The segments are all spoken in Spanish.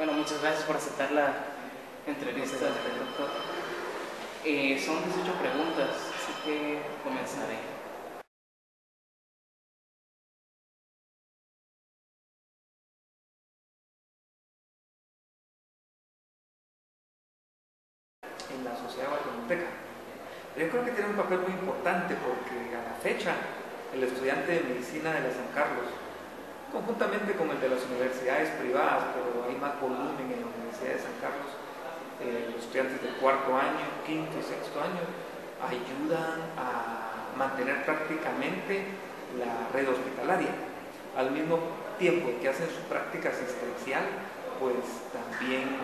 Bueno, muchas gracias por aceptar la entrevista, doctor. Son 18 preguntas, así que comenzaré. En la sociedad guatemalteca. Yo creo que tiene un papel muy importante porque a la fecha el estudiante de medicina de la San Carlos, conjuntamente con el de las universidades privadas, pero hay más volumen en la Universidad de San Carlos, los estudiantes del cuarto año, quinto y sexto año, ayudan a mantener prácticamente la red hospitalaria. Al mismo tiempo que hacen su práctica asistencial, pues también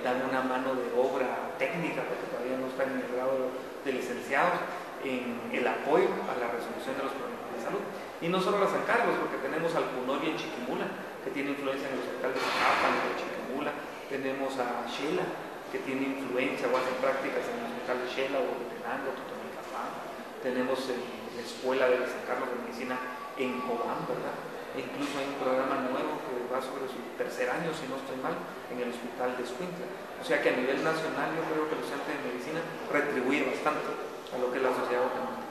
dan una mano de obra técnica, porque todavía no están en el grado de licenciados, en el apoyo a la resolución de los problemas de salud. Y no solo la San Carlos, porque tenemos al Cunoy en Chiquimula, que tiene influencia en el hospital de Zacapan, de Chiquimula. Tenemos a Shela, que tiene influencia o hace prácticas en el hospital de Shela o de Tenango, Totonicapán. Tenemos la Escuela de San Carlos de Medicina en Cobán, ¿verdad? E incluso hay un programa nuevo que va sobre su tercer año, si no estoy mal, en el hospital de Escuintla. O sea que a nivel nacional yo creo que el estudiante de medicina retribuye bastante a lo que es la sociedad guatemalteca.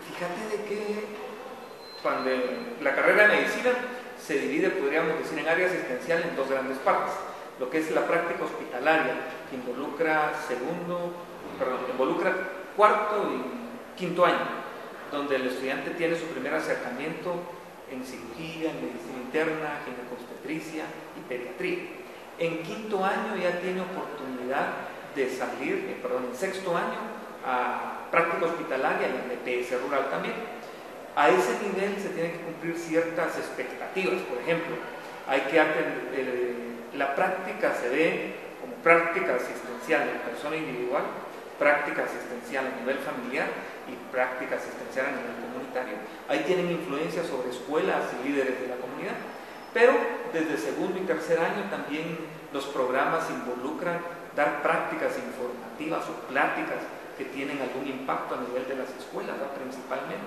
Fíjate de que cuando la carrera de medicina se divide, podríamos decir, en área asistencial en dos grandes partes. Lo que es la práctica hospitalaria, que involucra cuarto y quinto año, donde el estudiante tiene su primer acercamiento en cirugía, en medicina interna, ginecobstetricia y pediatría. En quinto año ya tiene oportunidad de salir, en sexto año, a práctica hospitalaria y en EPS rural también. A ese nivel se tienen que cumplir ciertas expectativas. Por ejemplo, hay que la práctica se ve como práctica asistencial en persona individual, práctica asistencial a nivel familiar y práctica asistencial a nivel comunitario. Ahí tienen influencia sobre escuelas y líderes de la comunidad. Pero desde segundo y tercer año también los programas involucran dar prácticas informativas o pláticas que tienen algún impacto a nivel de las escuelas, ¿no? Principalmente.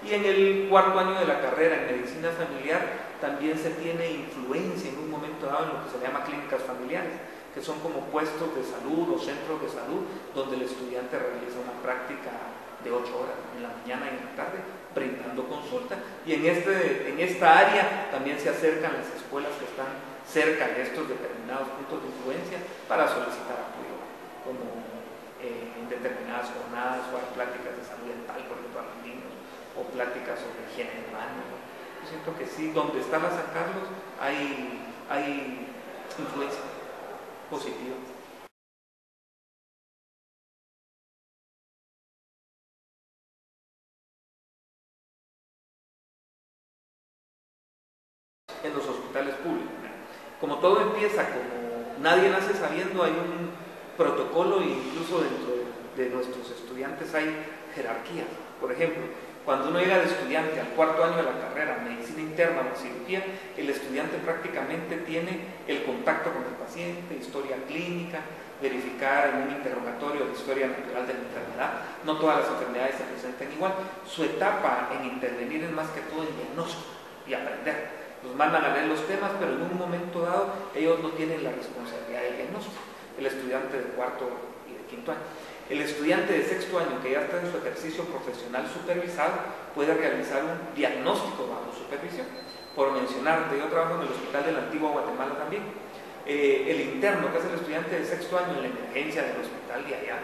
Y en el cuarto año de la carrera en medicina familiar también se tiene influencia en un momento dado en lo que se llama clínicas familiares, que son como puestos de salud o centros de salud donde el estudiante realiza una práctica de 8 horas en la mañana y en la tarde, brindando consulta. Y en esta área también se acercan las escuelas que están cerca de estos determinados puntos de influencia para solicitar apoyo, como en determinadas jornadas o hay pláticas de salud dental, por ejemplo, a los niños, o pláticas sobre higiene de manos. Yo siento que sí, donde está la San Carlos hay influencia positiva. En los hospitales públicos, como todo empieza, como nadie nace sabiendo, hay un protocolo e incluso dentro de nuestros estudiantes hay jerarquías. Por ejemplo, cuando uno llega de estudiante al cuarto año de la carrera, medicina interna o cirugía, el estudiante prácticamente tiene el contacto con el paciente, historia clínica, verificar en un interrogatorio la historia natural de la enfermedad. No todas las enfermedades se presentan igual. Su etapa en intervenir es más que todo en diagnóstico y aprender. Los mandan a leer los temas, pero en un momento dado ellos no tienen la responsabilidad del diagnóstico. El estudiante de cuarto y de quinto año. El estudiante de sexto año que ya está en su ejercicio profesional supervisado puede realizar un diagnóstico bajo supervisión. Por mencionar, yo trabajo en el hospital de la Antigua Guatemala también. El interno, que es el estudiante de sexto año en la emergencia del hospital de allá,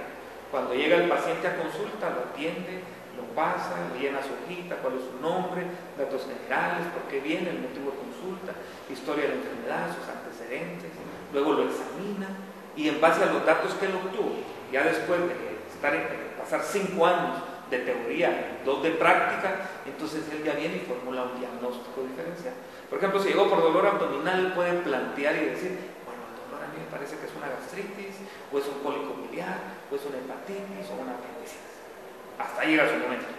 cuando llega el paciente a consulta, lo atiende, lo pasa, le llena su hojita, cuál es su nombre, datos generales, por qué viene, el motivo de consulta, historia de la enfermedad, sus antecedentes, luego lo examina y en base a los datos que él obtuvo, ya después de pasar 5 años de teoría y 2 de práctica, entonces él ya viene y formula un diagnóstico diferencial. Por ejemplo, si llegó por dolor abdominal, puede plantear y decir, bueno, el dolor a mí me parece que es una gastritis, o es un cólico biliar, o es una hepatitis, o una apendicitis. Hasta llega su momento.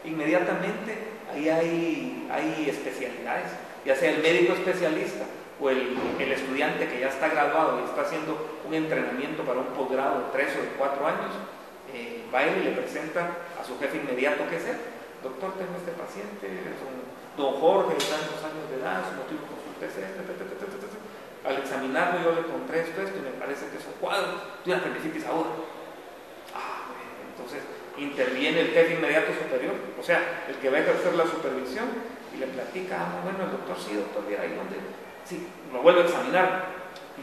Inmediatamente ahí hay especialidades, ya sea el médico especialista o el estudiante que ya está graduado y está haciendo un entrenamiento para un posgrado de 3 o de 4 años, va y le presenta a su jefe inmediato que es él. Doctor, tengo este paciente, es un don Jorge, de tantos años de edad, su motivo de consulta es este. Al examinarlo yo le encontré esto, y me parece que es un cuadro de una apendicitis aguda. Entonces interviene el jefe inmediato superior, o sea, el que va a ejercer la supervisión, y le platica, bueno, el doctor, sí, doctor, mira, ahí donde, sí, lo vuelve a examinar,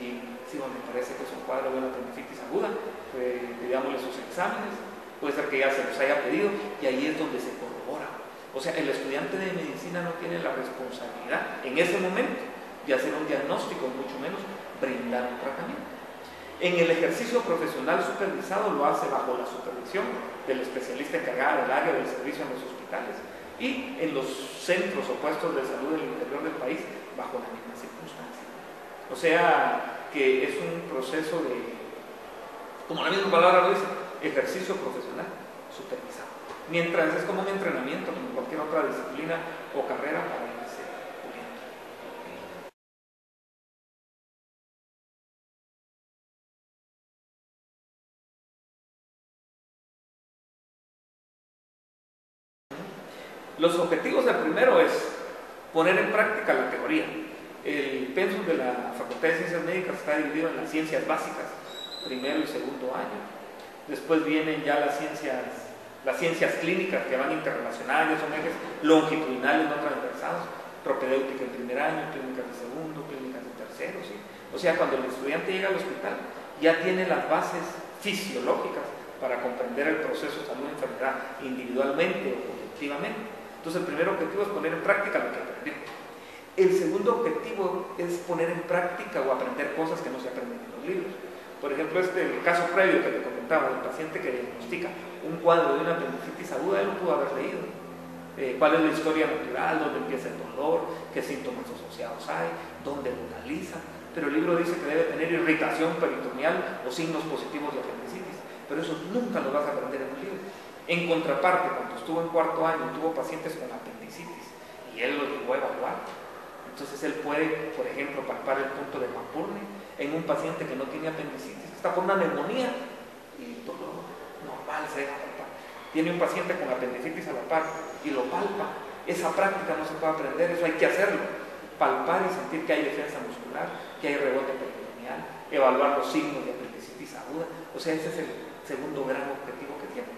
y sí, me parece que es un cuadro de una apendicitis aguda, pidámosle sus exámenes, puede ser que ya se los haya pedido, y ahí es donde se corrobora. O sea, el estudiante de medicina no tiene la responsabilidad en ese momento de hacer un diagnóstico, mucho menos brindar un tratamiento. En el ejercicio profesional supervisado lo hace bajo la supervisión del especialista encargado del área del servicio en los hospitales y en los centros o puestos de salud del interior del país bajo la misma circunstancia. O sea que es un proceso de, como la misma palabra lo dice, ejercicio profesional supervisado. Mientras es como un entrenamiento, como cualquier otra disciplina o carrera para irse puliendo. Los objetivos del primero es poner en práctica la teoría. El pensum de la Facultad de Ciencias Médicas está dividido en las ciencias básicas, primero y segundo año. Después vienen ya las ciencias clínicas que van interrelacionadas, son ejes longitudinales no transversales, propedéutica en primer año, clínicas de segundo, clínicas de tercero. ¿Sí? O sea, cuando el estudiante llega al hospital ya tiene las bases fisiológicas para comprender el proceso de salud y enfermedad individualmente o colectivamente. Entonces el primer objetivo es poner en práctica lo que aprendió. El segundo objetivo es poner en práctica o aprender cosas que no se aprenden en los libros. Por ejemplo, el caso previo que te comentaba, del paciente que diagnostica un cuadro de una apendicitis aguda, él no pudo haber leído. ¿Cuál es la historia natural? ¿Dónde empieza el dolor? ¿Qué síntomas asociados hay? ¿Dónde localiza? Pero el libro dice que debe tener irritación peritoneal o signos positivos de apendicitis. Pero eso nunca lo vas a aprender en un libro. En contraparte, cuando estuvo en cuarto año, tuvo pacientes con apendicitis y él los llegó a evaluar. Entonces él puede, por ejemplo, palpar el punto de McBurney en un paciente que no tiene apendicitis, que está por una neumonía y todo normal se deja palpar. Tiene un paciente con apendicitis a la par y lo palpa. Esa práctica no se puede aprender, eso hay que hacerlo. Palpar y sentir que hay defensa muscular, que hay rebote peritoneal, evaluar los signos de apendicitis aguda. O sea, ese es el segundo gran objetivo que tiene.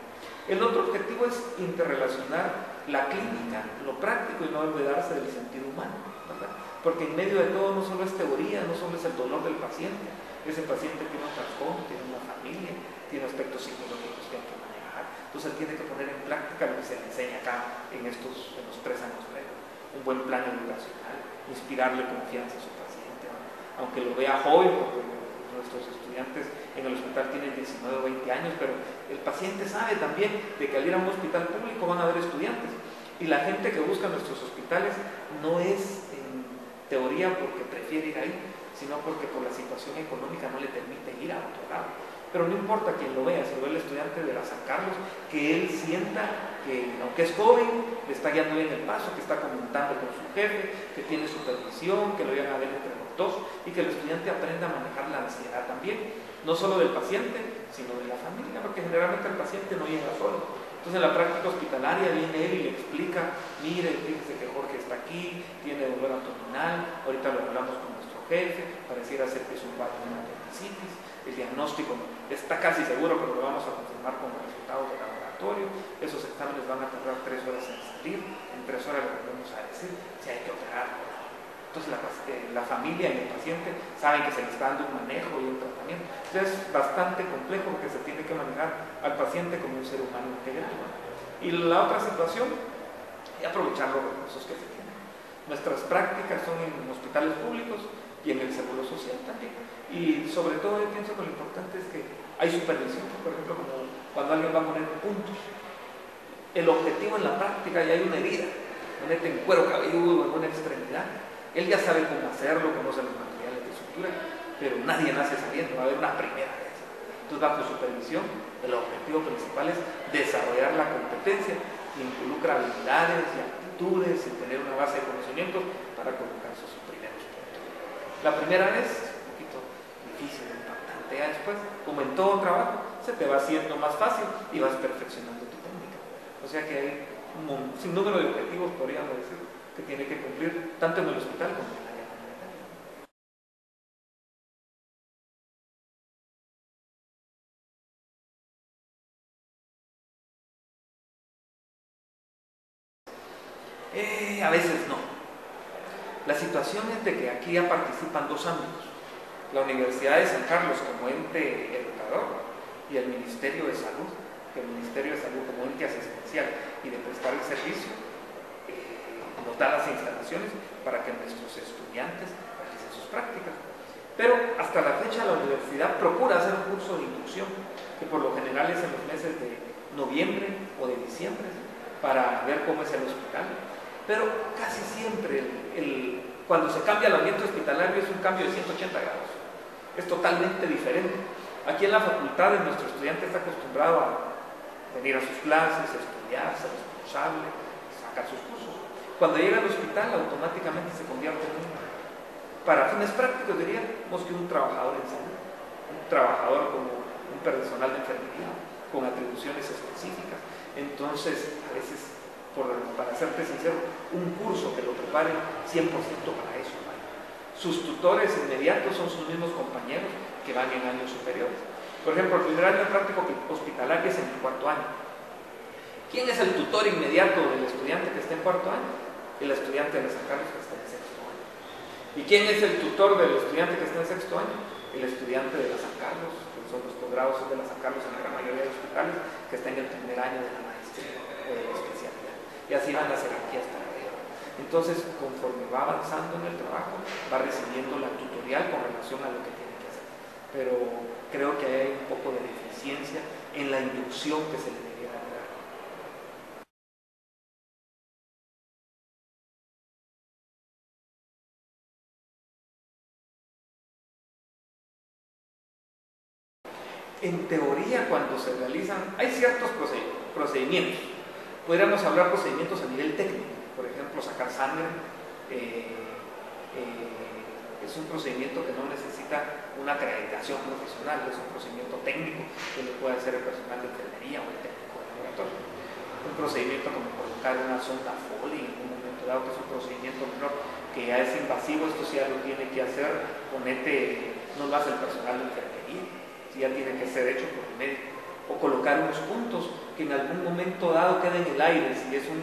El otro objetivo es interrelacionar la clínica, lo práctico y no olvidarse del sentido humano, ¿verdad? Porque en medio de todo no solo es teoría, no solo es el dolor del paciente, ese paciente tiene un trasfondo, tiene una familia, tiene aspectos psicológicos que hay que manejar. Entonces él tiene que poner en práctica lo que se le enseña acá en los 3 años previos. Un buen plan educacional, inspirarle confianza a su paciente, ¿no? Aunque lo vea joven, porque nuestros estudiantes en el hospital tienen 19 o 20 años, pero el paciente sabe también de que al ir a un hospital público van a haber estudiantes. Y la gente que busca nuestros hospitales no es en teoría porque prefiere ir ahí, sino porque por la situación económica no le permite ir a otro lado. Pero no importa quién lo vea, si lo ve el estudiante de la San Carlos, que él sienta que, aunque es joven, le está guiando bien el paso, que está comentando con su jefe, que tiene supervisión, que lo vayan a ver entre los dos, y que el estudiante aprenda a manejar la ansiedad también, no solo del paciente, sino de la familia, porque generalmente el paciente no llega solo. Entonces en la práctica hospitalaria viene él y le explica, mire, fíjese que Jorge está aquí, tiene dolor abdominal, ahorita lo hablamos con nuestro jefe, pareciera ser que es un cuadro de una apendicitis, el diagnóstico está casi seguro, pero lo vamos a confirmar con los resultados del laboratorio, esos exámenes van a tardar 3 horas en salir, en 3 horas le volvemos a decir si hay que operarlo. Entonces la familia y el paciente saben que se le está dando un manejo y un tratamiento. Entonces es bastante complejo porque se tiene que manejar al paciente como un ser humano integral. Y la otra situación es aprovechar los recursos que se tienen. Nuestras prácticas son en hospitales públicos y en el seguro social también. Y sobre todo yo pienso que lo importante es que hay supervisión, por ejemplo, como cuando alguien va a poner puntos. El objetivo en la práctica ya hay una herida, ponete en cuero cabelludo, en una extremidad. Él ya sabe cómo hacerlo, conoce los materiales de sutura, pero nadie nace sabiendo, va a haber una primera vez. Entonces, bajo supervisión, el objetivo principal es desarrollar la competencia, que involucra habilidades y actitudes y tener una base de conocimientos para colocar sus primeros puntos. La primera vez es un poquito difícil, impactante. Ya después, como en todo trabajo, se te va haciendo más fácil y vas perfeccionando tu técnica. O sea que hay un sinnúmero de objetivos, podríamos decir, que tiene que cumplir tanto en el hospital como en el área comunitaria. A veces no. La situación es de que aquí ya participan dos ámbitos: la Universidad de San Carlos como ente educador y el Ministerio de Salud, que el Ministerio de Salud como ente asistencial y de prestar el servicio nos da las instalaciones para que nuestros estudiantes realicen sus prácticas. Pero hasta la fecha la universidad procura hacer un curso de inducción, que por lo general es en los meses de noviembre o de diciembre, para ver cómo es el hospital. Pero casi siempre cuando se cambia el ambiente hospitalario es un cambio de 180 grados. Es totalmente diferente. Aquí en la facultad nuestro estudiante está acostumbrado a venir a sus clases, estudiar, ser responsable, sacar sus cursos. Cuando llega al hospital automáticamente se convierte en para fines prácticos diríamos que un trabajador en salud, un trabajador como un personal de enfermería, con atribuciones específicas. Entonces, a veces, para serte sincero, un curso que lo prepare 100% para eso. ¿Vale? Sus tutores inmediatos son sus mismos compañeros que van en años superiores. Por ejemplo, el primer año de práctico hospitalario es en el cuarto año. ¿Quién es el tutor inmediato del estudiante que está en cuarto año? El estudiante de San Carlos que está en sexto año. ¿Y quién es el tutor del estudiante que está en sexto año? El estudiante de la San Carlos, que son los posgrados de la San Carlos en la gran mayoría de hospitales, que está en el primer año de la maestría o de la especialidad. Y así van las jerarquías para arriba. Entonces, conforme va avanzando en el trabajo, va recibiendo la tutorial con relación a lo que tiene que hacer. Pero creo que hay un poco de deficiencia en la inducción que se le debería dar. En teoría, cuando se realizan, hay ciertos procedimientos. Podríamos hablar procedimientos a nivel técnico, por ejemplo, sacar sangre. Es un procedimiento que no necesita una acreditación profesional, es un procedimiento técnico que lo puede hacer el personal de enfermería o el técnico de laboratorio. Un procedimiento como colocar una sonda Foley en un momento dado, que es un procedimiento menor, que ya es invasivo, esto sí ya lo tiene que hacer, no lo hace el personal de enfermería, sí ya tiene que ser hecho por el médico. O colocar unos puntos que en algún momento dado queden en el aire, si es un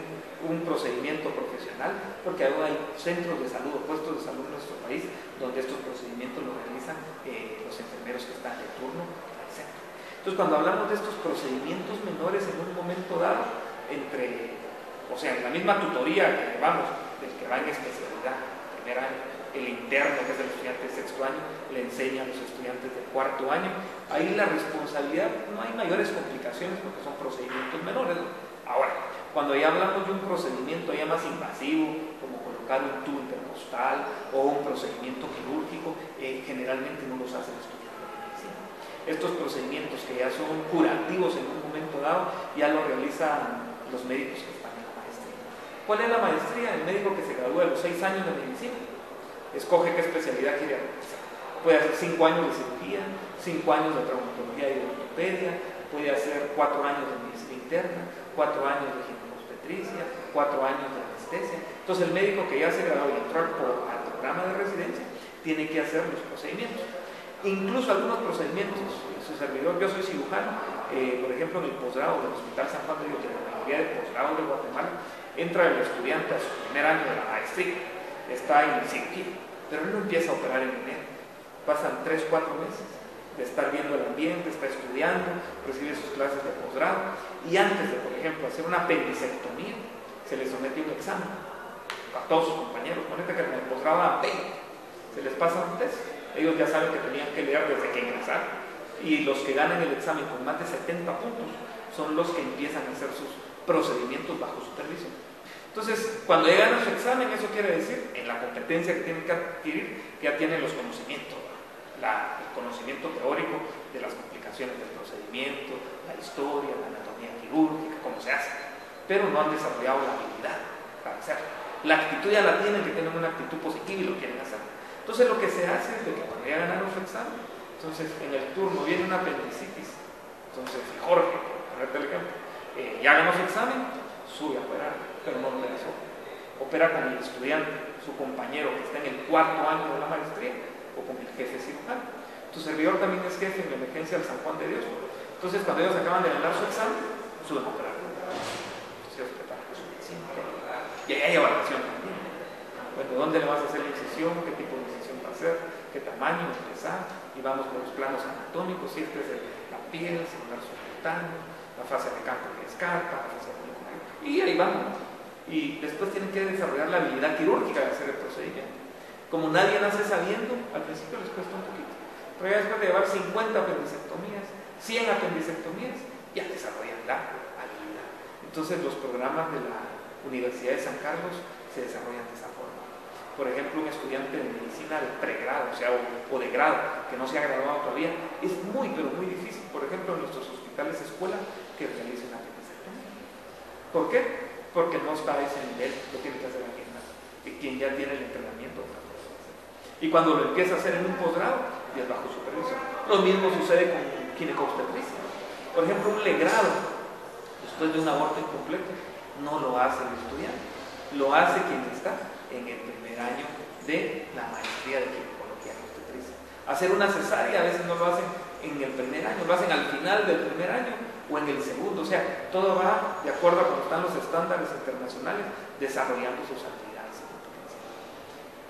procedimiento profesional, porque hay centros de salud o puestos de salud en nuestro país donde estos procedimientos los realizan los enfermeros que están de turno en el centro. Entonces, cuando hablamos de estos procedimientos menores en un momento dado, en la misma tutoría que llevamos del que va en especialidad, primer año, el interno, que es el estudiante de sexto año, le enseña a los estudiantes de cuarto año. Ahí la responsabilidad, no hay mayores complicaciones porque son procedimientos menores. Ahora, cuando ya hablamos de un procedimiento ya más invasivo, como colocar un tubo intercostal o un procedimiento quirúrgico, generalmente no los hace el estudiante de medicina. Estos procedimientos que ya son curativos en un momento dado, ya lo realizan los médicos que están en la maestría. ¿Cuál es la maestría? El médico que se gradúa a los 6 años de medicina escoge qué especialidad quiere realizar. Puede hacer 5 años de cirugía, 5 años de traumatología y de ortopedia, puede hacer 4 años de medicina interna, 4 años de ginecobstetricia, 4 años de anestesia. Entonces el médico que ya se graduó y entró al programa de residencia tiene que hacer los procedimientos. Incluso algunos procedimientos, su servidor, yo soy cirujano, por ejemplo en el posgrado del Hospital San Juan de Dios, que la mayoría de posgrados de Guatemala, entra el estudiante a su primer año de la maestría, está en cirugía, pero él no empieza a operar en enero. Pasan 3-4 meses de estar viendo el ambiente, está estudiando, recibe sus clases de posgrado, y antes de, por ejemplo, hacer una apendicectomía, se le somete un examen a todos sus compañeros. Ponete que en el posgrado dan 20, se les pasa un test, ellos ya saben que tenían que leer desde que ingresaron, y los que ganan el examen con más de 70 puntos son los que empiezan a hacer sus procedimientos bajo supervisión. Entonces, cuando llegan a su examen, eso quiere decir, en la competencia que tienen que adquirir, que ya tienen los conocimientos, el conocimiento teórico de las complicaciones del procedimiento, la historia, la anatomía quirúrgica, cómo se hace, pero no han desarrollado la habilidad para hacerlo. La actitud ya la tienen, que tienen una actitud positiva y lo quieren hacer, Entonces lo que se hace es de que cuando ya ganaron su examen, entonces en el turno viene una apendicitis, entonces Jorge, por ponerte el ejemplo, ya ganó su examen, sube a operar, pero no opera solo, opera con el estudiante, su compañero que está en el 4º año de la maestría, o con el jefe cirujano. Tu servidor también es jefe en la emergencia del San Juan de Dios. Entonces cuando ellos acaban de ganar su examen, suben a operar. Entonces ellos preparan su medicina, y ahí hay evaluación también. Bueno, ¿dónde le vas a hacer la incisión? ¿Qué tipo de incisión va a hacer? ¿Qué tamaño? ¿Pesar? Y vamos con los planos anatómicos, si este es de la piel, celular subcutáneo, la fase de campo que descarta, la fase de... Y ahí vamos. Y después tienen que desarrollar la habilidad quirúrgica de hacer el procedimiento. Como nadie nace sabiendo, al principio les cuesta un poquito. Pero ya después de llevar 50 apendicectomías, 100 apendicectomías, ya desarrollan la habilidad. Entonces los programas de la Universidad de San Carlos se desarrollan de esa forma. Por ejemplo, un estudiante de medicina de pregrado, o sea, o de grado, que no se ha graduado todavía, es muy, pero muy difícil, por ejemplo, en nuestros hospitales escuela, que realice una apendicectomía. ¿Por qué? Porque no está a ese nivel, lo tiene que hacer alguien más, quien ya tiene el entrenamiento. Y cuando lo empieza a hacer en un posgrado, y es bajo supervisión. Lo mismo sucede con ginecobstetricia. Por ejemplo, un legrado, después de un aborto incompleto, no lo hace el estudiante, lo hace quien está en el primer año de la maestría de ginecología y obstetricia. Hacer una cesárea a veces no lo hacen en el primer año, lo hacen al final del primer año o en el segundo. O sea, todo va de acuerdo a cómo están los estándares internacionales desarrollando sus actividades.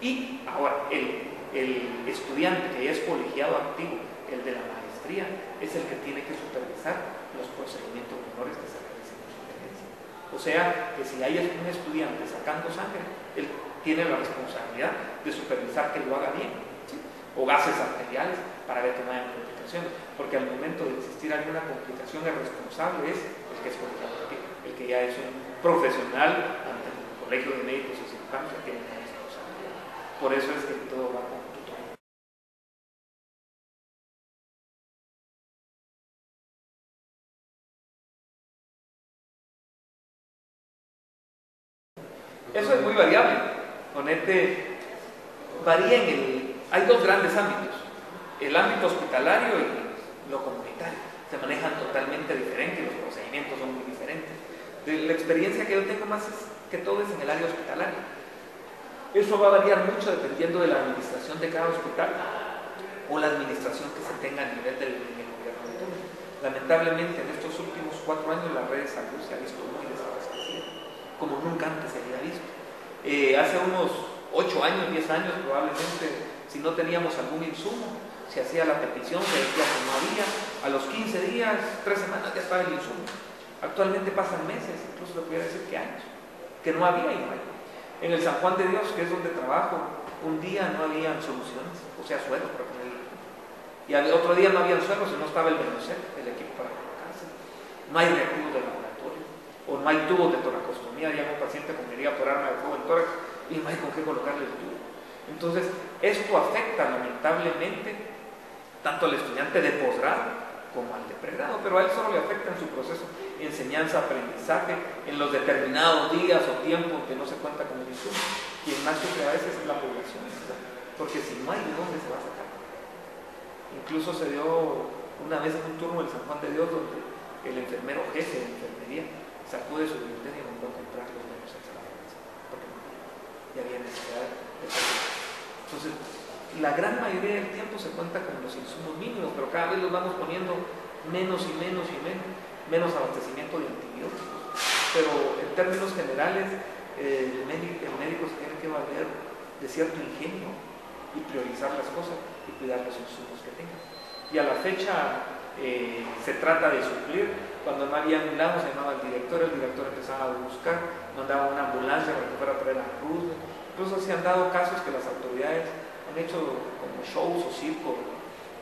Y ahora, el estudiante que ya es colegiado activo, el de la maestría, es el que tiene que supervisar los procedimientos menores que se realicen en su emergencia. O sea, que si hay un estudiante sacando sangre, él tiene la responsabilidad de supervisar que lo haga bien, ¿sí? O gases arteriales para ver que no haya complicaciones, porque al momento de existir alguna complicación, el responsable es el que es colegiado activo, el que ya es un profesional ante el colegio de médicos y cirujanos que tiene una responsabilidad. Por eso es que todo va con tutor. Eso es muy variable. Ponete, varía hay dos grandes ámbitos, el ámbito hospitalario y lo comunitario. Se manejan totalmente diferentes, los procedimientos son muy diferentes. La experiencia que yo tengo más es que todo es en el área hospitalaria. Eso va a variar mucho dependiendo de la administración de cada hospital o la administración que se tenga a nivel del gobierno de turno. Lamentablemente en estos últimos 4 años la red de salud se ha visto muy desabastecida, como nunca antes se había visto. Hace unos 8 años, 10 años probablemente, si no teníamos algún insumo, se hacía la petición, se decía que no había, a los 15 días, 3 semanas ya estaba el insumo. Actualmente pasan meses, incluso le pudiera decir que años, que no había y no hay. En el San Juan de Dios, que es donde trabajo, un día no habían soluciones, o sea, sueros para poner el equipo. Y otro día no habían sueros y no estaba el Venocet, el equipo para colocarse. No hay reactivos de laboratorio, o no hay tubos de toracostomía. Llega un paciente con herida por arma de fuego en tórax y no hay con qué colocarle el tubo. Entonces, esto afecta lamentablemente tanto al estudiante de posgrado como al de pregrado, pero a él solo le afecta en su proceso de enseñanza-aprendizaje, en los determinados días o tiempos que no se cuenta con el insumo. Quien más sufre a veces es la población, ¿verdad? Porque si no hay de dónde se va a sacar. Incluso se dio una vez en un turno del San Juan de Dios donde el enfermero jefe de enfermería sacó de su billetera y mandó a comprar los Venocet a la farmacia, porque no había necesidad de pagar. Entonces, la gran mayoría del tiempo se cuenta con los insumos mínimos, pero cada vez los vamos poniendo menos y menos y menos abastecimiento de antibióticos. Pero en términos generales, el médico se tiene que valer de cierto ingenio y priorizar las cosas y cuidar los insumos que tenga. Y a la fecha se trata de suplir. Cuando no había un lado se llamaba el director empezaba a buscar, mandaba una ambulancia para que fuera a traer a Cruz. Incluso se han dado casos que las autoridades han hecho como shows o circo,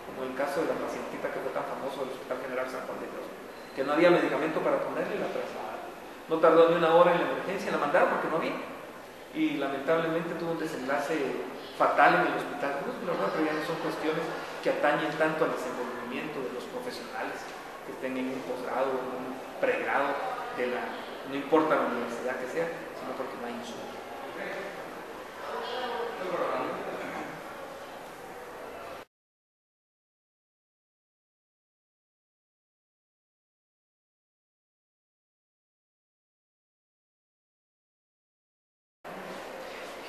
como el caso de la pacientita que fue tan famoso del Hospital General San Juan de Dios, que no había medicamento para ponerle y la trasladaron. No tardó ni 1 hora en la emergencia, la mandaron porque no había. Y lamentablemente tuvo un desenlace fatal en el Hospital Cruz, pero ya no son cuestiones que atañen tanto al desenvolvimiento de los profesionales que estén en un posgrado o en un pregrado, no importa la universidad que sea, sino porque no hay insumos.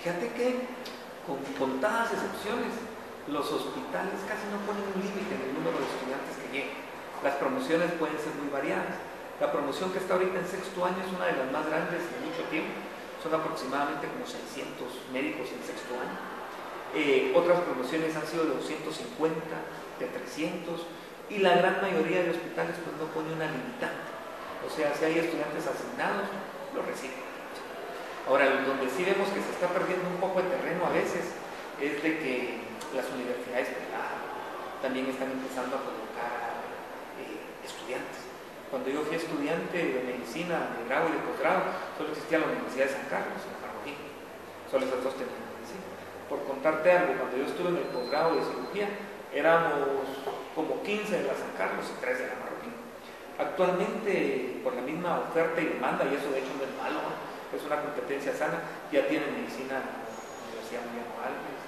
Fíjate que, con contadas excepciones, los hospitales casi no ponen un límite en el número de estudiantes que lleguen. Las promociones pueden ser muy variadas. La promoción que está ahorita en sexto año es una de las más grandes en mucho tiempo. Son aproximadamente como 600 médicos en sexto año. Otras promociones han sido de 250, de 300, y la gran mayoría de hospitales pues no pone una limitante. O sea, si hay estudiantes asignados, lo reciben. Ahora, donde sí vemos que se está perdiendo un poco de terreno a veces es de que las universidades privadas también están empezando a colocar estudiantes. Cuando yo fui estudiante de medicina, de grado y de posgrado, solo existía la Universidad de San Carlos, en Marroquín. Solo esas dos tenían medicina. Por contarte algo, cuando yo estuve en el posgrado de cirugía, éramos como 15 de la San Carlos y 3 de la Marroquín. Actualmente, por la misma oferta y demanda, y eso de hecho no es malo, es una competencia sana, ya tiene medicina la Universidad Mariano Alves,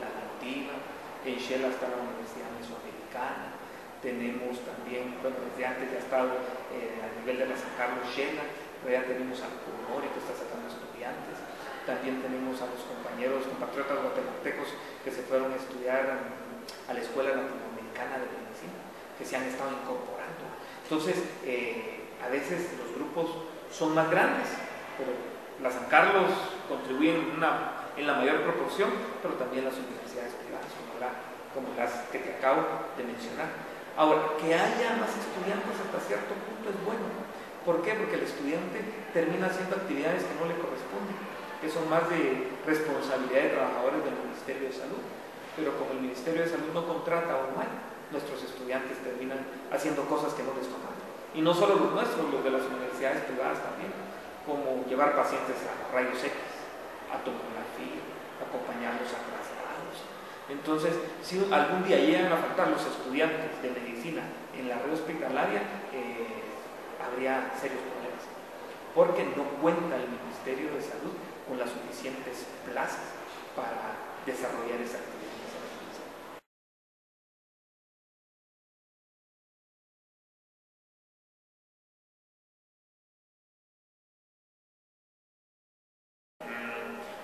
la Nativa, en Shela está la Universidad Mesoamericana, tenemos también, bueno, desde antes ya ha estado a nivel de la San Carlos Shela, pero ya tenemos al Pulmori que está sacando estudiantes, también tenemos a los compatriotas guatemaltecos que se fueron a estudiar a la Escuela Latinoamericana de Medicina, que se han estado incorporando. Entonces, a veces los grupos son más grandes, pero la San Carlos contribuye en la mayor proporción, pero también las universidades privadas, como las que te acabo de mencionar. Ahora, que haya más estudiantes hasta cierto punto es bueno. ¿Por qué? Porque el estudiante termina haciendo actividades que no le corresponden, que son más de responsabilidad de trabajadores del Ministerio de Salud. Pero como el Ministerio de Salud no contrata o no hay, nuestros estudiantes terminan haciendo cosas que no les tocan. Y no solo los nuestros, los de las universidades privadas también, como llevar pacientes a rayos X, a tomografía, acompañarlos a traslados. Entonces, si algún día llegan a faltar los estudiantes de medicina en la red hospitalaria, habría serios problemas, porque no cuenta el Ministerio de Salud con las suficientes plazas para desarrollar esa actividad.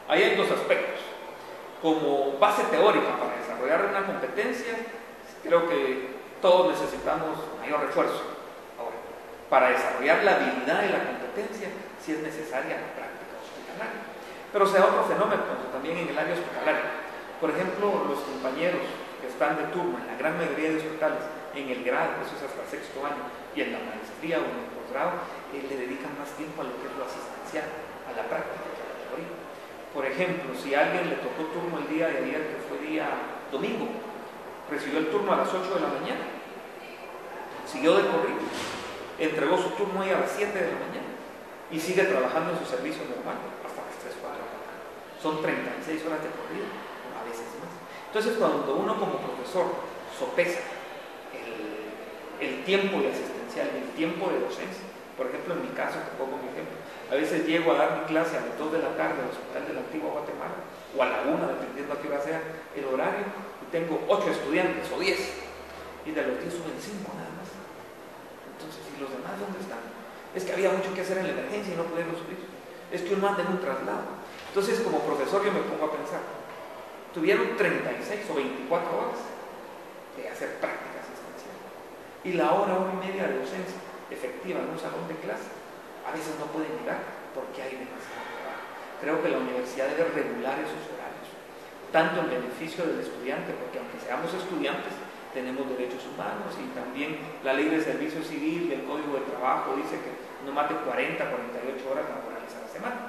Ahí hay dos aspectos. Como base teórica para desarrollar una competencia, creo que todos necesitamos mayor refuerzo. Ahora, para desarrollar la habilidad de la competencia, sí es necesaria la práctica hospitalaria. Pero se da otro fenómeno también en el área hospitalaria. Por ejemplo, los compañeros que están de turno en la gran mayoría de hospitales, en el grado, eso es hasta sexto año, y en la maestría o en el posgrado, le dedican más tiempo a lo que es lo asistencial, a la práctica que a la teoría. Por ejemplo, si a alguien le tocó turno el día de ayer, que fue día domingo, recibió el turno a las 8 de la mañana, siguió de corrido, entregó su turno ahí a las 7 de la mañana y sigue trabajando en su servicio normal hasta las 3 o 4 de la tarde. Son 36 horas de corrido, o a veces más. Entonces, cuando uno como profesor sopesa el tiempo de asistencial y el tiempo de docencia, por ejemplo, en mi caso, te pongo mi ejemplo, a veces llego a dar mi clase a las 2 de la tarde al Hospital de la Antigua Guatemala, o a la 1, dependiendo a qué hora sea el horario, y tengo 8 estudiantes o 10, y de los 10 suben 5 nada más. Entonces, ¿y los demás dónde están? Es que había mucho que hacer en la emergencia y no pudieron subir. Es que uno anda en un traslado. Entonces, como profesor, yo me pongo a pensar, tuvieron 36 o 24 horas de hacer práctica asistencial. Y la hora y media de docencia efectiva en un salón de clase, a veces no pueden llegar porque hay demasiado trabajo. Creo que la universidad debe regular esos horarios, tanto en beneficio del estudiante, porque aunque seamos estudiantes, tenemos derechos humanos, y también la ley de servicio civil y el código de trabajo dice que no más de 40, 48 horas laborales a la semana.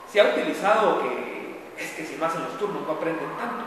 Se ha utilizado que es que si no hacen los turnos no aprenden tanto,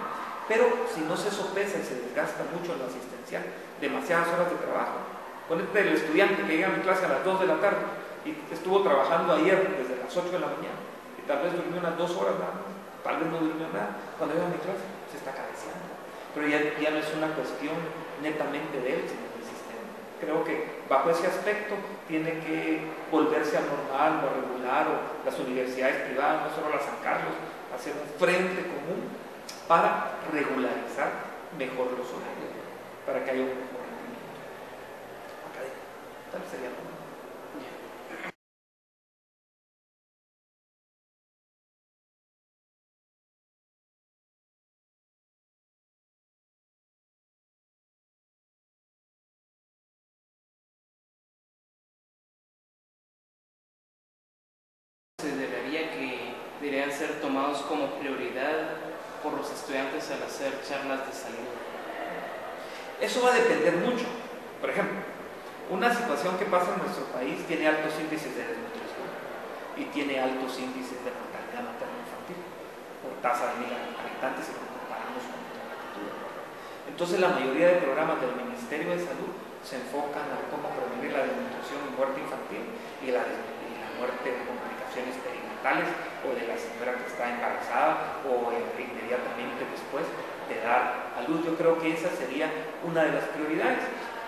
pero si no se sopesa y se desgasta mucho en lo asistencial, demasiadas horas de trabajo. Ponete el estudiante que llega a mi clase a las 2 de la tarde y estuvo trabajando ayer desde las 8 de la mañana y tal vez durmió unas 2 horas nada más, tal vez no durmió nada. Cuando llega a mi clase se está cabeceando, pero ya no es una cuestión netamente de él, sino del sistema. Creo que bajo ese aspecto tiene que volverse a normal o a regular, o las universidades privadas, no solo la San Carlos, hacer un frente común para regularizar mejor los horarios, para que haya un mejor rendimiento académico. Tal sería lo creería que deberían ser tomados como prioridad por los estudiantes al hacer charlas de salud? Eso va a depender mucho. Por ejemplo, una situación que pasa en nuestro país tiene altos índices de desnutrición y tiene altos índices de mortalidad materno-infantil por tasa de 1.000 habitantes si lo comparamos con otra latitud. Entonces la mayoría de programas del Ministerio de Salud se enfocan a cómo prevenir la desnutrición y muerte infantil y la muerte de complicaciones perinatales o de la señora que está embarazada o inmediatamente después de dar a luz. Yo creo que esa sería una de las prioridades,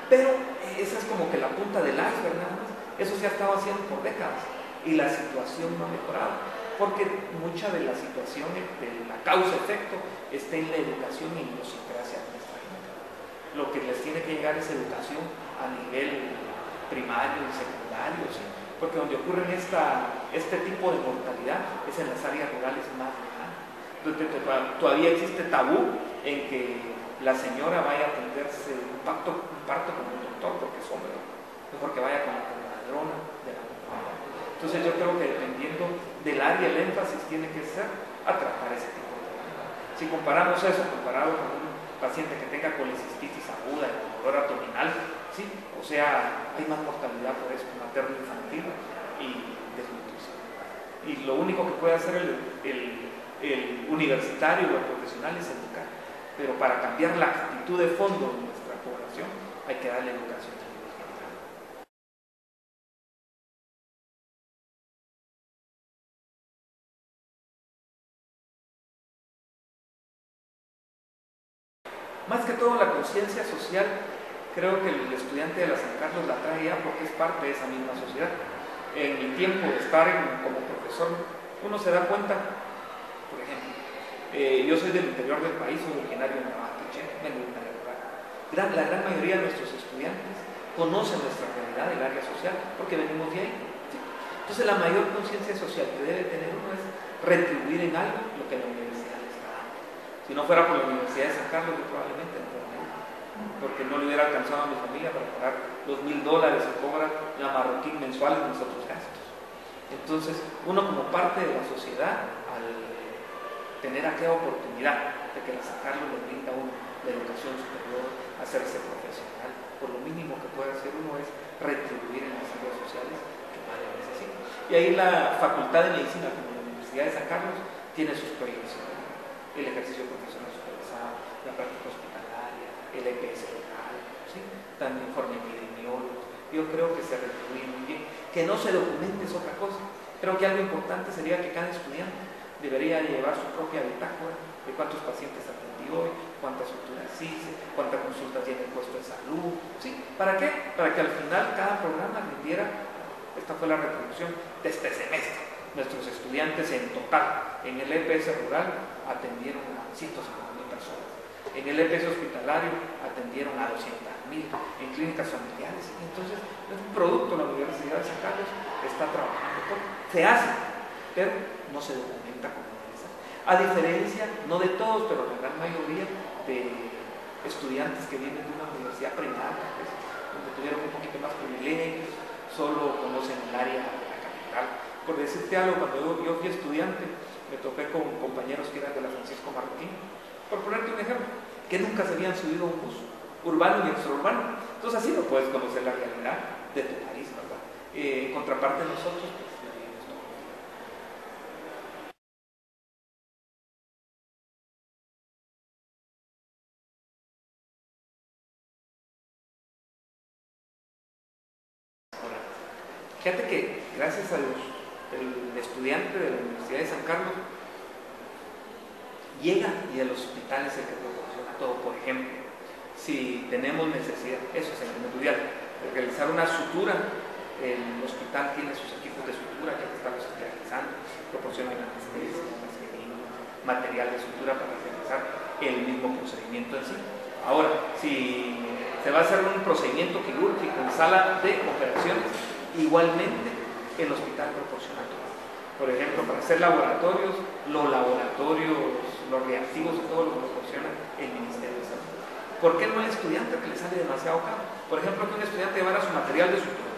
pero esa es como que la punta del iceberg nada más. Eso se ha estado haciendo por décadas y la situación no ha mejorado, porque mucha de la situación de la causa-efecto está en la educación y idiosincrasia de nuestra gente. Lo que les tiene que llegar es educación a nivel primario y secundario, ¿sí? Porque donde ocurre este tipo de mortalidad es en las áreas rurales más lejanas, donde todavía existe tabú en que la señora vaya a atenderse un parto con un doctor porque es hombre, mejor que vaya con la comadrona de la comunidad. Entonces yo creo que dependiendo del área, el énfasis tiene que ser a tratar ese tipo de problemas. Si comparamos eso comparado con un paciente que tenga colecistitis aguda y dolor abdominal, ¿sí? O sea, hay más mortalidad por eso, materno-infantil y desnutrición. Y lo único que puede hacer el universitario o el profesional es educar. Pero para cambiar la actitud de fondo de nuestra población hay que darle educación a nivel general. Más que todo la conciencia social, creo que el estudiante de la San Carlos la trae ya porque es parte de esa misma sociedad. En mi tiempo de estar como profesor, uno se da cuenta, por ejemplo, yo soy del interior del país, soy originario de Navajache, vengo de una área rural. La gran mayoría de nuestros estudiantes conocen nuestra realidad del área social porque venimos de ahí. ¿Sí? Entonces la mayor conciencia social que debe tener uno es retribuir en algo lo que la universidad le está dando. Si no fuera por la Universidad de San Carlos, yo probablemente no fuera ahí, porque no le hubiera alcanzado a mi familia para pagar los $1,000 que cobra la marroquín mensual en mis otros gastos. Entonces, uno como parte de la sociedad, al tener aquella oportunidad de que la San Carlos le brinda a uno la educación superior, hacerse profesional, por lo mínimo que puede hacer uno es retribuir en las áreas sociales que más le necesita. Y ahí la Facultad de Medicina, como la Universidad de San Carlos, tiene sus proyecciones: el ejercicio profesional supervisado, la práctica hospitalaria, el EPS local, ¿sí? También informe epidemiólogo. Yo creo que se retribuye muy bien. Que no se documente es otra cosa. Creo que algo importante sería que cada estudiante debería llevar su propia bitácora de cuántos pacientes atendí hoy, cuántas suturas hice, cuántas consultas tiene el puesto de salud, ¿sí? ¿Para qué? Para que al final cada programa rindiera. Esta fue la retribución de este semestre. Nuestros estudiantes en total, en el EPS rural, atendieron a 150,000 personas. En el EPS hospitalario atendieron a 200,000, en clínicas familiares. Entonces, es un producto, la Universidad de San Carlos está trabajando. Se hace, pero no se documenta como necesario. A diferencia, no de todos, pero la gran mayoría de estudiantes que vienen de una universidad privada, pues, donde tuvieron un poquito más privilegios, solo conocen el área de la capital. Por decirte algo, cuando yo fui estudiante, me topé con compañeros que eran de la Francisco Marroquín, por ponerte un ejemplo, que nunca se habían subido a un bus urbano y extraurbano. Entonces así no puedes conocer la realidad de tu país, ¿verdad? En contraparte nosotros, pues, vivimos todo. Ahora, fíjate que gracias a Dios, el estudiante de la Universidad de San Carlos llega y el hospital es el que proporciona todo. Por ejemplo, si tenemos necesidad, eso es en el mundial, de realizar una sutura, el hospital tiene sus equipos de sutura que estamos realizando, proporcionan anestesia, material de sutura para realizar el mismo procedimiento en sí. Ahora, si se va a hacer un procedimiento quirúrgico en sala de operaciones, igualmente el hospital proporciona todo. Por ejemplo, para hacer laboratorios, los reactivos y todo lo proporciona el Ministerio de Salud. ¿Por qué no el estudiante que le sale demasiado caro? Por ejemplo, que un estudiante llevara su material de sutura,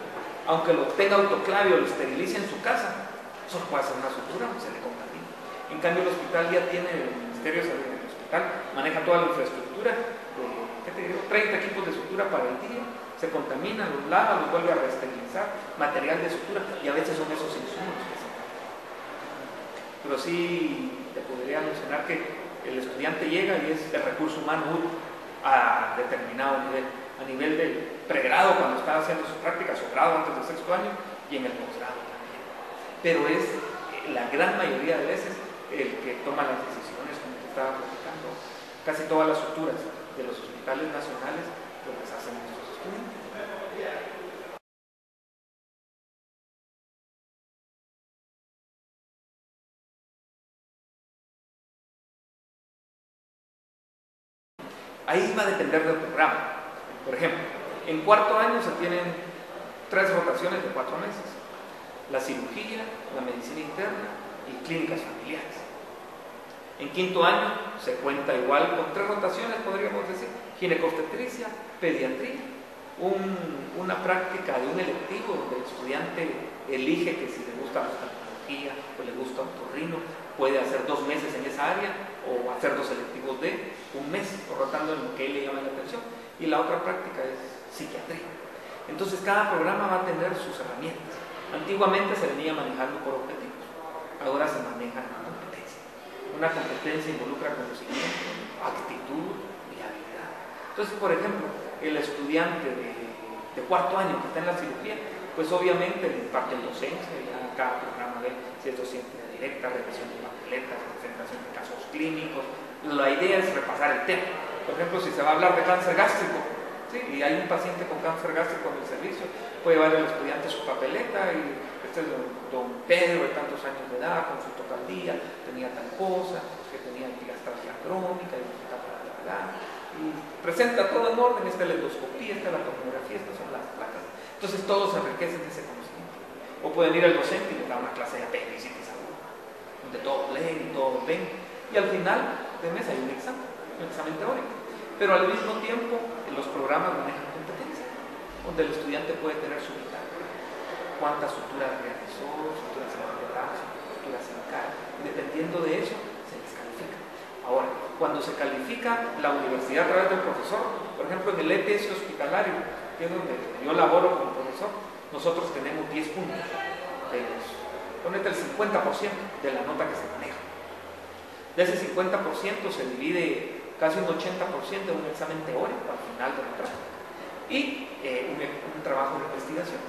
aunque lo tenga autoclave o lo esterilice en su casa, solo puede hacer una sutura, se le contamina. En cambio, el hospital ya tiene, el Ministerio de Salud del hospital maneja toda la infraestructura, ¿qué te digo? 30 equipos de sutura para el día, se contaminan, los lava, los vuelve a reesterilizar, material de sutura, y a veces son esos insumos que se dan. Pero sí te podría mencionar que el estudiante llega y es de recurso humano útil a determinado nivel, a nivel del pregrado cuando está haciendo su práctica, su grado antes del sexto año, y en el posgrado también. Pero es la gran mayoría de veces el que toma las decisiones, como te estaba platicando. Casi todas las suturas de los hospitales nacionales lo que hacen nuestros estudiantes. Ahí va a depender del programa. Por ejemplo, en cuarto año se tienen 3 rotaciones de 4 meses: la cirugía, la medicina interna y clínicas familiares. En quinto año se cuenta igual con 3 rotaciones, podríamos decir: ginecobstetricia, pediatría, una práctica de un electivo donde el estudiante elige que si le gusta la oftalmología o le gusta otorrino, puede hacer 2 meses en esa área o hacer 2 electivos de 1 mes, rotando en lo que él le llama la atención. Y la otra práctica es psiquiatría. Entonces cada programa va a tener sus herramientas. Antiguamente se venía manejando por objetivos, ahora se maneja en competencia. Una competencia involucra conocimiento, actitud y habilidad. Entonces, por ejemplo, el estudiante de cuarto año que está en la cirugía, pues obviamente le imparte en docencia, ya cada programa ve si es docencia directa, revisión de papeletas, presentación de casos clínicos. La idea es repasar el tema. Por ejemplo, si se va a hablar de cáncer gástrico, ¿sí?, y hay un paciente con cáncer gástrico en el servicio, puede llevar al estudiante su papeleta y este es don Pedro, de tantos años de edad, consultó tal día, tenía tal cosa, que tenía epigastralgia crónica, y presenta todo en orden: esta es la endoscopía, esta es la tomografía, estas son las placas. Entonces todos enriquecen ese conocimiento. O pueden ir al docente y les da una clase de apendicitis aguda, donde todos leen y todos ven, y al final de mes hay un examen teórico. Pero al mismo tiempo los programas manejan competencia, donde el estudiante puede tener su bitácora: cuántas suturas realizó, suturas en el brazo, suturas en cara, y dependiendo de eso se les califica. Ahora, cuando se califica la universidad a través del profesor, por ejemplo en el ETS hospitalario, que es donde yo laboro como profesor, nosotros tenemos 10 puntos de los, ponete el 50% de la nota que se maneja. De ese 50% se divide casi un 80% en un examen teórico al final de la práctica y un trabajo de investigación.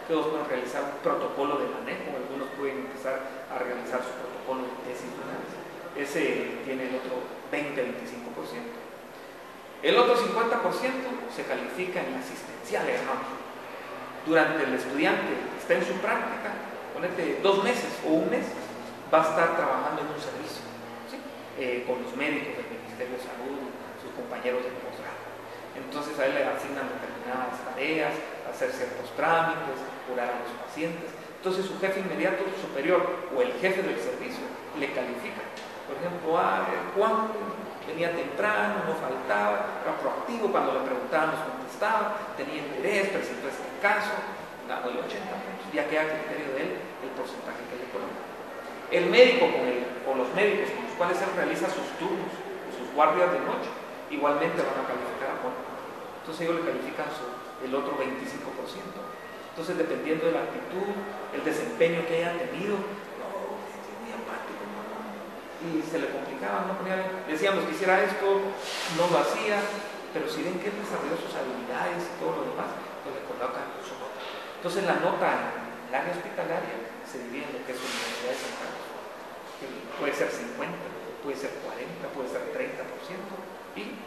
Todos pueden realizar un protocolo de manejo, algunos pueden empezar a realizar su protocolo de tesis de una vez. Ese tiene el otro 20-25%. El otro 50% se califica en asistenciales, ¿no? Durante el estudiante que está en su práctica, ponete 2 meses o 1 mes, va a estar trabajando en un servicio, ¿sí?, con los médicos del Ministerio de Salud, sus compañeros del posgrado. Entonces a él le asignan determinadas tareas, hacer ciertos trámites, curar a los pacientes. Entonces su jefe inmediato superior o el jefe del servicio le califica. Por ejemplo, Juan venía temprano, no faltaba, era proactivo, cuando le preguntábamos contestaba, tenía interés, presentó este caso, ganó el 80 puntos, ya queda a criterio de él el porcentaje que le coloca. El médico o los médicos con los cuales él realiza sus turnos, sus guardias de noche, igualmente van a calificar a Juan. Entonces ellos le califican el otro 25%. Entonces, dependiendo de la actitud, el desempeño que haya tenido, muy apático, y se le complicaba, no ponía, decíamos que hiciera esto, no lo hacía, pero si ven que él desarrolló sus habilidades y todo lo demás, pues le colocan su nota. Entonces la nota en el área hospitalaria se divide en lo que es Universidad de San Carlos, que puede ser 50, puede ser 40, puede ser 30%, y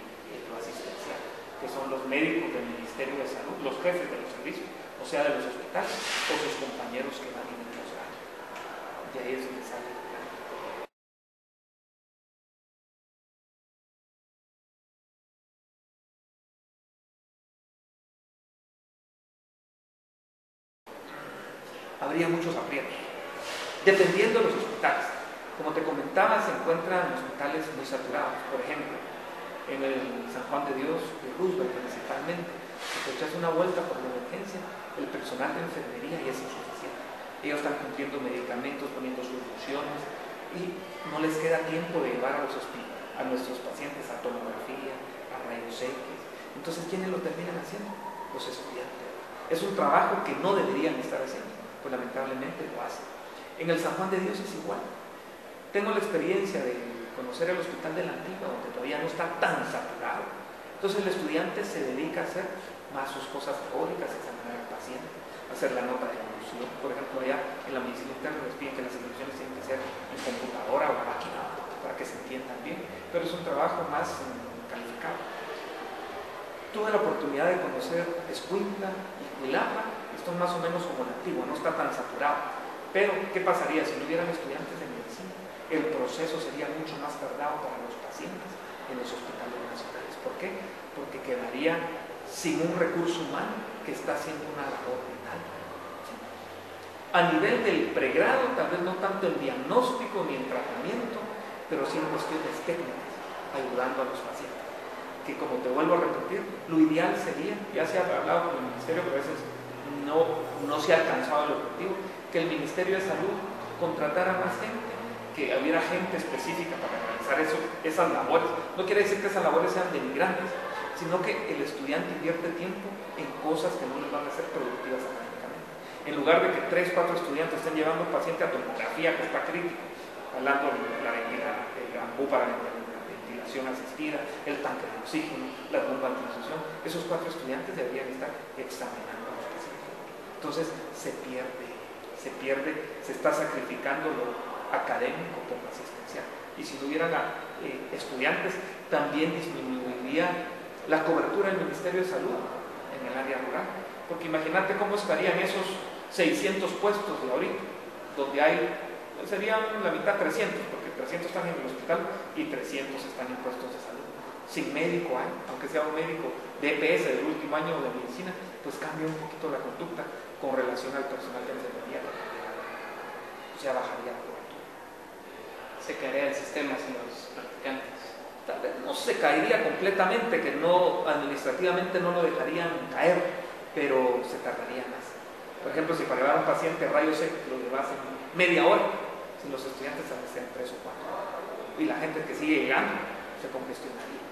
lo asistencial, que son los médicos del Ministerio de Salud, los jefes de los servicios, o sea, de los hospitales, o sus compañeros que van en el posgrado. Y ahí es donde sale el plan. Habría muchos aprietos, dependiendo de los hospitales. Como te comentaba, se encuentran hospitales muy saturados. Por ejemplo, en el San Juan de Dios de Roosevelt principalmente, si te echas una vuelta por la emergencia, el personal de enfermería ya es insuficiente. ellos están cumpliendo medicamentos, poniendo sus infusiones y no les queda tiempo de llevar a nuestros pacientes a tomografía, a rayos X. Entonces, ¿quiénes lo terminan haciendo? Los estudiantes. Es un trabajo que no deberían estar haciendo, pues lamentablemente lo hacen. En el San Juan de Dios es igual. Tengo la experiencia de conocer el Hospital de la Antigua, donde todavía no está tan saturado. Entonces el estudiante se dedica a hacer más sus cosas teóricas, examinar al paciente, hacer la nota de evolución. Por ejemplo, allá en la medicina interna les piden que las evoluciones tienen que ser en computadora o máquina para que se entiendan bien, pero es un trabajo más calificado. Tuve la oportunidad de conocer Escuintla y Cuilapa, esto es más o menos como la Antigua, no está tan saturado. Pero, ¿qué pasaría si no hubieran estudiantes de medicina? El proceso sería mucho más tardado para los pacientes en los hospitales nacionales. ¿Por qué? Porque quedaría sin un recurso humano que está haciendo una labor vital. A nivel del pregrado, tal vez no tanto en diagnóstico ni en tratamiento, pero sí en cuestiones técnicas, ayudando a los pacientes. Que, como te vuelvo a repetir, lo ideal sería, ya se ha hablado con el Ministerio, pero a veces no se ha alcanzado el objetivo, que el Ministerio de Salud contratara más gente, que hubiera gente específica para realizar esas labores. No quiere decir que esas labores sean denigrantes, sino que el estudiante invierte tiempo en cosas que no les van a ser productivas académicamente. En lugar de que 3, 4 estudiantes estén llevando al paciente a tomografía, que está crítico, hablando de el bambú para la ventilación asistida, el tanque de oxígeno, la bomba de infusión, esos 4 estudiantes deberían estar examinando a los pacientes. Entonces se está sacrificando lo académico por lo asistencial. Y si no hubieran estudiantes, también disminuiría la cobertura del Ministerio de Salud en el área rural. Porque imagínate cómo estarían esos 600 puestos de ahorita, donde serían la mitad 300, porque 300 están en el hospital y 300 están en puestos de salud. Sin médico hay, aunque sea un médico de EPS del último año de medicina, pues cambia un poquito la conducta con relación al personal de enfermería. O sea, bajaría la cobertura. Se caería el sistema sin los practicantes. Tal vez no se caería completamente, que no administrativamente no lo dejarían caer, pero se tardaría más. Por ejemplo, si para llevar a un paciente rayos X lo llevas en media hora, si los estudiantes sean 3 o 4, y la gente que sigue llegando se congestionaría.